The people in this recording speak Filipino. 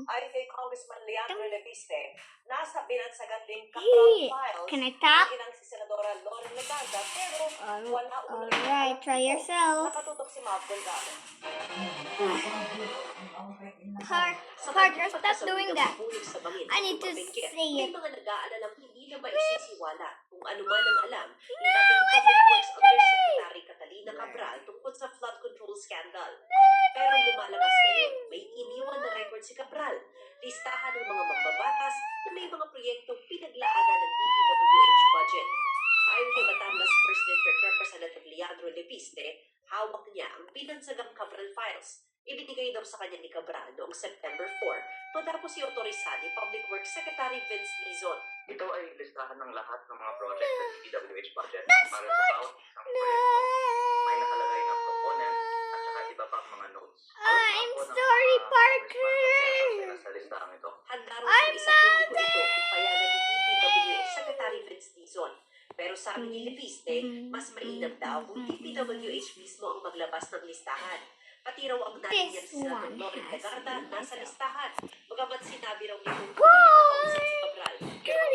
Ayon kay Congressman Leandro Leviste, nasa binansagan din Capral Files Can I tap? ang ilang si Senadora Loren Legarda pero wala Alright, try yourself. nakatutok si Mav Delgado. Parker, stop doing that. I need to say May it. mga nag-aalalang hindi na maisisiwala kung ano man ang alam ni dating Public Works Undersecretary Catalina Cabral tungkol sa flood control scandal. Pero lumalabas ngayon, may iniwan na record si Cabral. Listahan ng mga mambabatas na may mga proyektong pinaglaanan ng DPWH budget. Ayon kay Batangas 1st District Representative Leandro Leviste, hawak niya ang binansagang Cabral Files. Ibinigay daw sa kanya ni Cabral noong September 4 matapos i-autoriza ni Public Works Secretary Vince Dizon. Ito ay listahan ng lahat ng mga project sa DPWH budget para sa bawat isang proyekto. May nakalagay na proponent at saka iba pang mga notes. I'm sorry, Parker. Sa listahan ito. Handa rin sa isang publiko ito kung payagan ni DPWH Secretary Vince Dizon. Pero sabi ni Leviste, mas mainam daw kung DPWH mismo ang maglabas ng listahan. Pati raw ang nanay niya si Senador Loren Legarda nasa listahan. Bagamat sinabi raw nito, hindi nakausap si Cabral. Pero